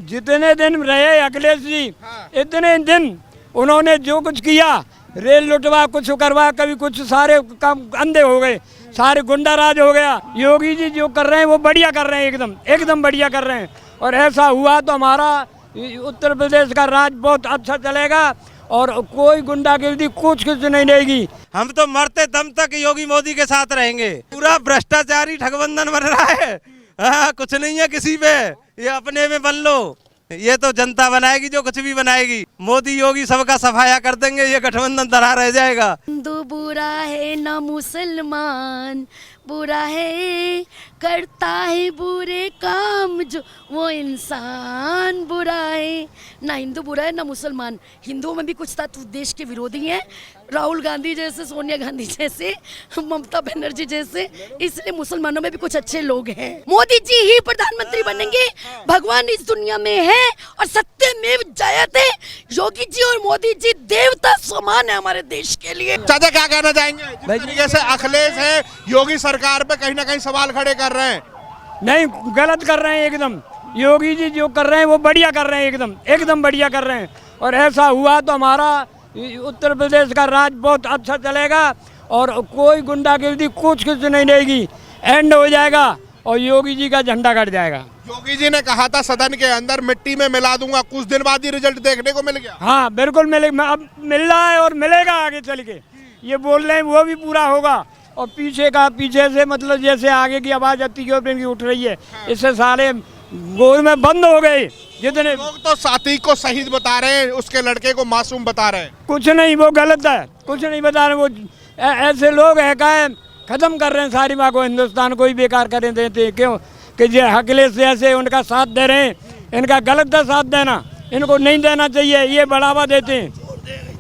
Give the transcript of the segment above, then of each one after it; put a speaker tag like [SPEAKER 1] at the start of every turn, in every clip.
[SPEAKER 1] जितने दिन रहे अखिलेश जी, इतने दिन उन्होंने जो कुछ किया, रेल लुटवा, कुछ करवा, कभी कुछ, सारे काम अंधे हो गए, सारे गुंडा राज हो गया। योगी जी जो कर रहे हैं वो बढ़िया कर रहे हैं, एकदम एकदम बढ़िया कर रहे हैं। और ऐसा हुआ तो हमारा उत्तर प्रदेश का राज बहुत अच्छा चलेगा और कोई गुंडागिर्दी कुछ नहीं रहेगी।
[SPEAKER 2] हम तो मरते दम तक योगी मोदी के साथ रहेंगे। पूरा भ्रष्टाचारी ठगबंधन बन रहा है। कुछ नहीं है किसी पे, ये अपने में बन लो। ये तो जनता बनाएगी जो कुछ भी बनाएगी। मोदी योगी सबका सफाया कर देंगे, ये गठबंधन धरा रह जाएगा।
[SPEAKER 3] हिंदू बुरा है ना मुसलमान बुरा है, करता है बुरे काम जो वो इंसान बुरा है। ना हिंदू बुरा है ना मुसलमान, हिंदुओं में भी कुछ तत्व देश के विरोधी हैं, राहुल गांधी जैसे, सोनिया गांधी जैसे, ममता बनर्जी जैसे, इसलिए मुसलमानों में भी कुछ अच्छे लोग हैं। मोदी जी ही प्रधानमंत्री बनेंगे, भगवान इस दुनिया में है और सत्यमेव जयते। योगी जी और मोदी जी देवता समान है हमारे देश के लिए।
[SPEAKER 4] चाचा क्या कहना चाहेंगे? जिस तरीके से अखिलेश है योगी सरकार पे कहीं ना कहीं सवाल खड़े कर रहे हैं।
[SPEAKER 1] नहीं, गलत कर रहे हैं एकदम। योगी जी जो कर रहे हैं वो बढ़िया कर रहे हैं, एकदम एकदम बढ़िया कर रहे हैं। और ऐसा हुआ तो हमारा उत्तर प्रदेश का राज बहुत अच्छा चलेगा और कोई गुंडागिर्दी कुछ नहीं रहेगी। एंड हो जाएगा और योगी जी का झंडा कट जाएगा।
[SPEAKER 4] योगी जी ने कहा था सदन के अंदर मिट्टी में मिला दूंगा, कुछ दिन बाद ही रिजल्ट देखने को मिल गया।
[SPEAKER 1] हाँ बिल्कुल मिलेगा, अब मिल रहा है और मिलेगा आगे चल के। ये बोल रहे हैं वो भी पूरा होगा। और पीछे से मतलब जैसे आगे की आवाज की उठ रही है, इससे सारे गोद में बंद हो गए। जितने
[SPEAKER 4] लोग तो साथी को शहीद बता रहे हैं, उसके लड़के को मासूम बता रहे हैं।
[SPEAKER 1] कुछ नहीं, वो गलत है, कुछ नहीं बता रहे। वो ऐसे लोग है का खत्म कर रहे हैं सारी बात को, हिंदुस्तान को ही बेकार कर देते। क्यों कि जो अखिलेश जैसे उनका साथ दे रहे हैं, इनका गलत है साथ देना, इनको नहीं देना चाहिए, ये बढ़ावा देते हैं।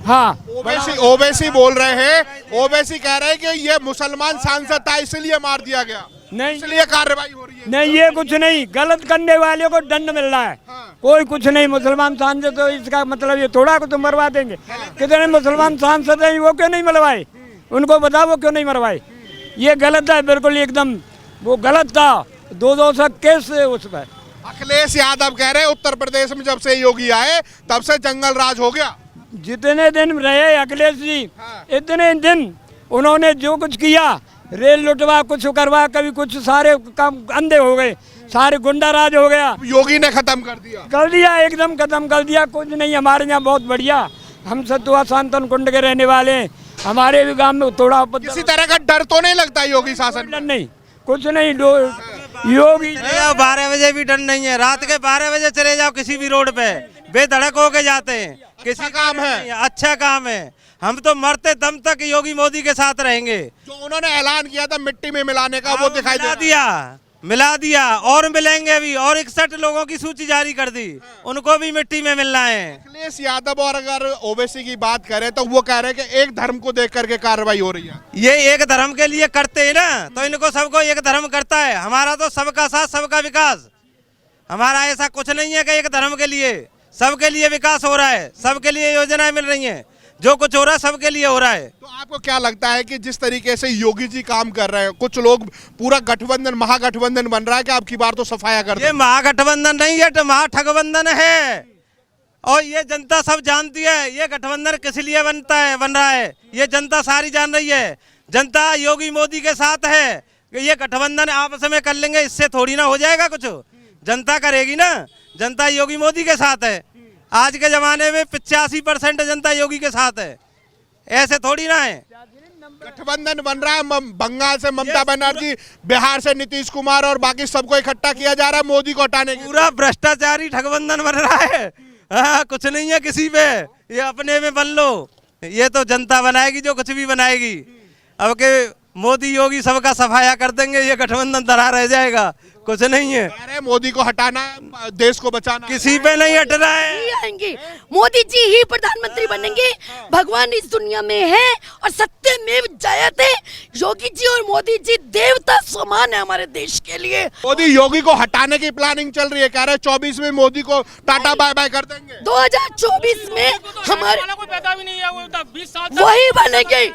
[SPEAKER 1] हाँ,
[SPEAKER 4] ओवैसी बोल रहे हैं, ओवैसी कह रहे हैं कि ये मुसलमान सांसद था इसलिए मार दिया गया, नहीं इसलिए कार्रवाई हो रही है।
[SPEAKER 1] नहीं, ये कुछ नहीं, गलत करने वाले को दंड मिल रहा है। कोई कुछ नहीं, मुसलमान सांसद तो इसका मतलब ये थोड़ा को तो मरवा देंगे। कितने मुसलमान सांसद हैं, वो क्यों नहीं मरवाए? उनको बताओ वो क्यों नहीं मरवाए। ये गलत है बिल्कुल, एकदम वो गलत था। 200 केस उस पर।
[SPEAKER 4] अखिलेश यादव कह रहे हैं उत्तर प्रदेश में जब से योगी आए तब से जंगल राज हो गया।
[SPEAKER 1] जितने दिन रहे अखिलेश जी, इतने दिन उन्होंने जो कुछ किया, रेल लुटवा, कुछ करवा, कभी कुछ, सारे काम अंधे हो गए, सारे गुंडा राज हो गया।
[SPEAKER 4] योगी ने खत्म कर दिया,
[SPEAKER 1] एकदम खत्म कर दिया। कुछ नहीं, हमारे यहाँ बहुत बढ़िया। हम सतुआ शांतन कुंड के रहने वाले हैं। हमारे भी गांव में थोड़ा
[SPEAKER 4] किसी तरह का डर तो नहीं लगता योगी शासन में?
[SPEAKER 1] नहीं, कुछ नहीं। योगी
[SPEAKER 2] 12 बजे भी डर नहीं है। रात के 12 बजे चले जाओ किसी भी रोड पे, बेधड़क होके जाते हैं। किसी
[SPEAKER 4] काम है,
[SPEAKER 2] अच्छा काम है। हम तो मरते दम तक योगी मोदी के साथ रहेंगे।
[SPEAKER 4] जो उन्होंने ऐलान किया था मिट्टी में मिलाने का, वो दिखाई
[SPEAKER 2] मिला दिया और मिलेंगे अभी। और 61 लोगों की सूची जारी कर दी, उनको भी मिट्टी में मिलना है।
[SPEAKER 4] अखिलेश यादव और अगर ओवैसी की बात करें तो वो कह रहे हैं कि एक धर्म को देख करके कार्रवाई हो रही है।
[SPEAKER 2] ये एक धर्म के लिए करते हैं ना, तो इनको सबको एक धर्म करता है। हमारा तो सबका साथ सबका विकास। हमारा ऐसा कुछ नहीं है कि एक धर्म के लिए, सबके लिए विकास हो रहा है, सबके लिए योजनाएं मिल रही हैं। जो कुछ हो रहा है सबके लिए हो रहा है।
[SPEAKER 4] तो आपको क्या लगता है कि जिस तरीके से योगी जी काम कर रहे हैं, कुछ लोग पूरा गठबंधन महागठबंधन बन रहा है कि अब की बार तो सफाया कर
[SPEAKER 2] ये महागठबंधन नहीं है, तो महाठगबंधन है। और ये जनता सब जानती है ये गठबंधन किस लिए बन रहा है। ये जनता सारी जान रही है। जनता योगी मोदी के साथ है। ये गठबंधन आपस में कर लेंगे, इससे थोड़ी ना हो जाएगा कुछ। जनता करेगी ना, जनता योगी मोदी के साथ है। आज के जमाने में 85% जनता योगी के साथ है, ऐसे थोड़ी ना है।
[SPEAKER 4] गठबंधन बन रहा है, बंगाल से ममता बनर्जी, बिहार से नीतीश कुमार और बाकी सबको इकट्ठा किया जा रहा है मोदी को हटाने के।
[SPEAKER 2] पूरा भ्रष्टाचारी ठगबंधन बन रहा है। कुछ नहीं है किसी पे, ये अपने में बन लो। ये तो जनता बनाएगी जो कुछ भी बनाएगी। अब के मोदी योगी सबका सफाया कर देंगे, ये गठबंधन धरा रह जाएगा। कुछ नहीं है।
[SPEAKER 4] अरे मोदी को हटाना, देश को बचाना,
[SPEAKER 2] किसी पे नहीं हट रहा है।
[SPEAKER 3] आएंगे मोदी जी ही प्रधानमंत्री बनेंगे, भगवान इस दुनिया में है और सत्यमेव जयते। योगी जी और मोदी जी देवता समान है हमारे देश के लिए।
[SPEAKER 4] मोदी योगी को हटाने की प्लानिंग चल रही है, कह रहे 24 में मोदी को टाटा बाय बाय कर देंगे।
[SPEAKER 3] 2024 में हमारे
[SPEAKER 5] कोई पैदा भी नहीं है, वो 20 साल
[SPEAKER 3] वही बनेंगे।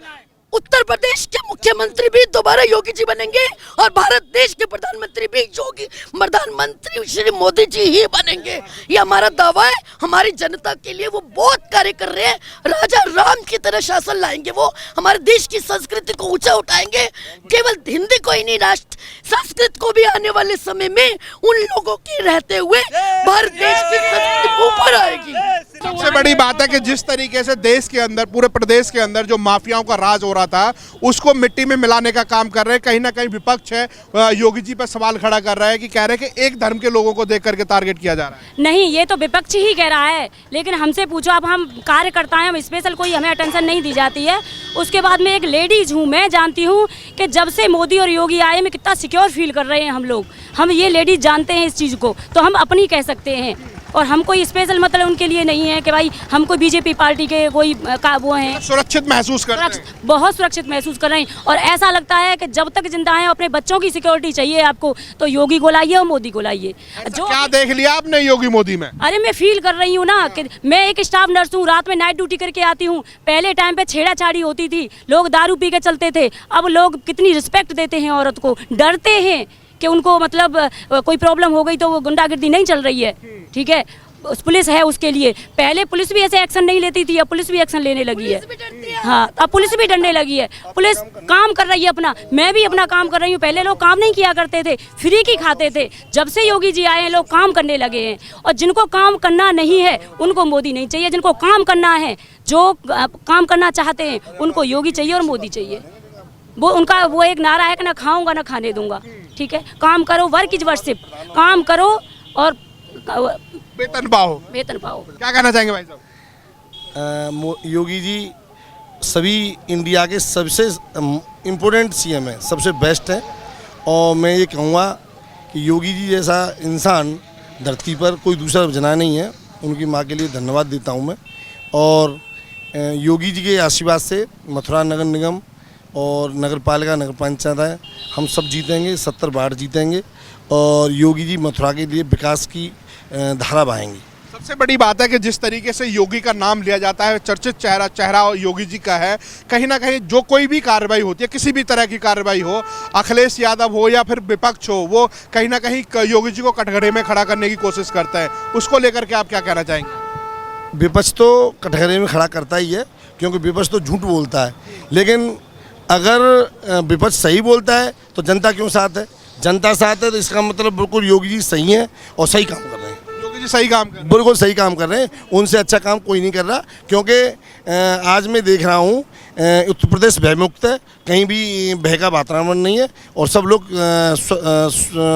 [SPEAKER 3] उत्तर प्रदेश के मुख्यमंत्री भी दोबारा योगी जी बनेंगे और भारत देश के प्रधानमंत्री भी योगी प्रधानमंत्री श्री मोदी जी ही बनेंगे। ये हमारा दावा है। हमारी जनता के लिए वो बहुत कार्य कर रहे हैं। राजा राम की तरह शासन लाएंगे। वो हमारे देश की संस्कृति को ऊंचा उठाएंगे। केवल हिंदी को ही नहीं, राष्ट्र संस्कृत को भी आने वाले समय में उन लोगों के रहते हुए भारत देश की संस्कृति ऊपर आएगी।
[SPEAKER 4] सबसे बड़ी बात है कि जिस तरीके से देश के अंदर, पूरे प्रदेश के अंदर जो माफियाओं का राज हो रहा था, उसको मिट्टी में मिलाने का काम कर रहे हैं। कहीं ना कहीं विपक्ष है योगी जी पर सवाल खड़ा कर रहा है कि कह रहे हैं कि एक धर्म के लोगों को देख करके टारगेट किया जा रहा है।
[SPEAKER 5] नहीं, ये तो विपक्ष ही कह रहा है, लेकिन हमसे पूछो, अब हम कार्यकर्ता हैं, हम स्पेशल कोई हमें अटेंशन नहीं दी जाती है। उसके बाद में एक लेडीज हूँ, मैं जानती हूँ कि जब से मोदी और योगी आए में कितना सिक्योर फील कर रहे हैं हम लोग। हम ये लेडीज जानते हैं इस चीज़ को, तो हम अपनी कह सकते हैं। और हम कोई स्पेशल मतलब उनके लिए नहीं है कि भाई हम कोई बीजेपी पार्टी के कोई वो हैं।
[SPEAKER 4] सुरक्षित महसूस कर रहे हैं,
[SPEAKER 5] बहुत सुरक्षित महसूस कर रहे हैं। और ऐसा लगता है कि जब तक जिंदा हैं, अपने बच्चों की सिक्योरिटी चाहिए आपको, तो योगी को लाइए और मोदी को लाइए।
[SPEAKER 4] जो क्या देख लिया आपने योगी मोदी में?
[SPEAKER 5] अरे मैं फील कर रही हूँ ना कि मैं एक स्टाफ नर्स हूँ, रात में नाइट ड्यूटी करके आती हूँ। पहले टाइम पे छेड़ाछाड़ी होती थी, लोग दारू पी के चलते थे। अब लोग कितनी रिस्पेक्ट देते हैं औरत को, डरते हैं कि उनको मतलब कोई प्रॉब्लम हो गई तो वो गुंडागर्दी नहीं चल रही है। ठीक है, पुलिस है उसके लिए। पहले पुलिस भी ऐसे एक्शन नहीं लेती थी, अब पुलिस भी एक्शन लेने लगी है। हाँ, अब पुलिस भी डरने लगी है। पुलिस काम कर रही है अपना, मैं भी अपना काम कर रही हूँ। पहले लोग काम नहीं किया करते थे, फ्री की खाते थे। जब से योगी जी आए हैं, लोग काम करने लगे हैं। और जिनको काम करना नहीं है उनको मोदी नहीं चाहिए, जिनको काम करना है, जो काम करना चाहते हैं, उनको योगी चाहिए और मोदी चाहिए। वो उनका वो एक नारा है कि ना खाऊंगा ना खाने दूंगा। ठीक है, काम करो, वर्क इज वर्शिप, काम करो और
[SPEAKER 4] वेतन पाओ।
[SPEAKER 5] वेतन पाओ।
[SPEAKER 4] क्या कहना चाहेंगे भाई साहब?
[SPEAKER 6] योगी जी सभी इंडिया के सबसे इम्पोर्टेंट सीएम है, सबसे बेस्ट है। और मैं ये कहूँगा कि योगी जी जैसा इंसान धरती पर कोई दूसरा जना नहीं है। उनकी माँ के लिए धन्यवाद देता हूँ मैं। और योगी जी के आशीर्वाद से मथुरा नगर निगम और नगर पालिका, नगर पंचायत है, हम सब जीतेंगे, 70 बार जीतेंगे। और योगी जी मथुरा के लिए विकास की धारा बहाएंगे।
[SPEAKER 4] सबसे बड़ी बात है कि जिस तरीके से योगी का नाम लिया जाता है, चर्चित चेहरा योगी जी का है। कहीं ना कहीं जो कोई भी कार्रवाई होती है, किसी भी तरह की कार्रवाई हो, अखिलेश यादव हो या फिर विपक्ष हो, वो कहीं ना कहीं योगी जी को कटघरे में खड़ा करने की कोशिश करता है। उसको लेकर के आप क्या कहना चाहेंगे?
[SPEAKER 6] विपक्ष तो कटघरे में खड़ा करता ही है, क्योंकि विपक्ष तो झूठ बोलता है। लेकिन अगर विपक्ष सही बोलता है तो जनता क्यों साथ है? जनता साथ है, तो इसका मतलब बिल्कुल योगी जी सही हैं और सही काम कर रहे हैं।
[SPEAKER 4] योगी जी सही काम कर रहे हैं,
[SPEAKER 6] बिल्कुल सही काम कर रहे हैं। उनसे अच्छा काम कोई नहीं कर रहा। क्योंकि आज मैं देख रहा हूँ उत्तर प्रदेश भयमुक्त है, कहीं भी भय का वातावरण नहीं है। और सब लोग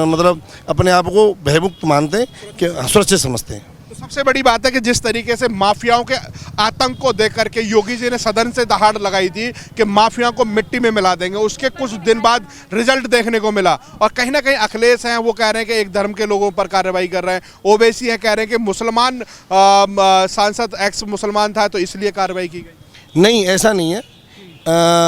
[SPEAKER 6] मतलब अपने आप को भयमुक्त मानते हैं, कि सुरक्षित समझते हैं।
[SPEAKER 4] तो सबसे बड़ी बात है कि जिस तरीके से माफियाओं के आतंक को देख करके योगी जी ने सदन से दहाड़ लगाई थी कि माफियाओं को मिट्टी में मिला देंगे, उसके कुछ दिन बाद रिजल्ट देखने को मिला। और कहीं ना कहीं अखिलेश हैं, वो कह रहे हैं कि एक धर्म के लोगों पर कार्रवाई कर रहे हैं। ओवैसी हैं, कह रहे हैं कि मुसलमान सांसद एक्स मुसलमान था तो इसलिए कार्रवाई की गई।
[SPEAKER 6] नहीं, ऐसा नहीं है।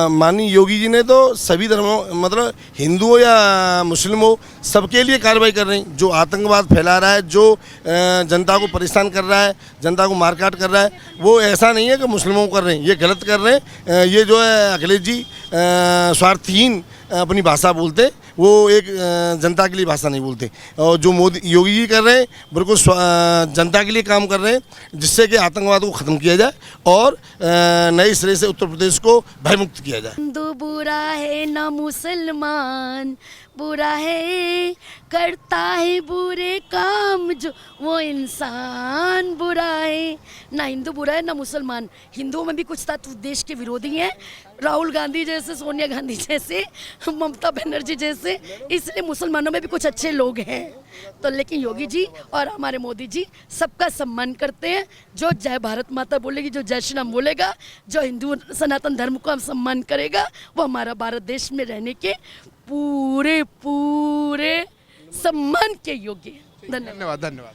[SPEAKER 6] माननीय योगी जी ने तो सभी धर्मों, मतलब हिंदू हो या मुस्लिम हो, सबके लिए कार्रवाई कर रहे हैं। जो आतंकवाद फैला रहा है, जो जनता को परेशान कर रहा है, जनता को मारकाट कर रहा है, वो ऐसा नहीं है कि मुस्लिमों को कर रहे हैं, ये गलत कर रहे हैं। ये जो है अखिलेश जी स्वार्थहीन अपनी भाषा बोलते, वो एक जनता के लिए भाषा नहीं बोलते। और जो मोदी योगी जी कर रहे हैं, बिल्कुल जनता के लिए काम कर रहे हैं, जिससे कि आतंकवाद को ख़त्म किया जाए और नए सिरे से उत्तर प्रदेश को भयमुक्त किया जाए।
[SPEAKER 3] हिंदू बुरा है ना मुसलमान बुरा है, करता है बुरे काम जो वो इंसान बुरा है। ना हिंदू बुरा है ना मुसलमान। हिंदुओं में भी कुछ तत्व देश के विरोधी हैं, राहुल गांधी जैसे, सोनिया गांधी जैसे, ममता बनर्जी जैसे। इसलिए मुसलमानों में भी कुछ अच्छे लोग हैं। तो लेकिन योगी जी और हमारे मोदी जी सबका सम्मान करते हैं। जो जय भारत माता बोलेगी, जो जय श्री राम बोलेगा, जो हिंदू सनातन धर्म को हम सम्मान करेगा, वो हमारा भारत देश में रहने के पूरे पूरे सम्मान के योग्य है। धन्यवाद।
[SPEAKER 4] धन्यवाद।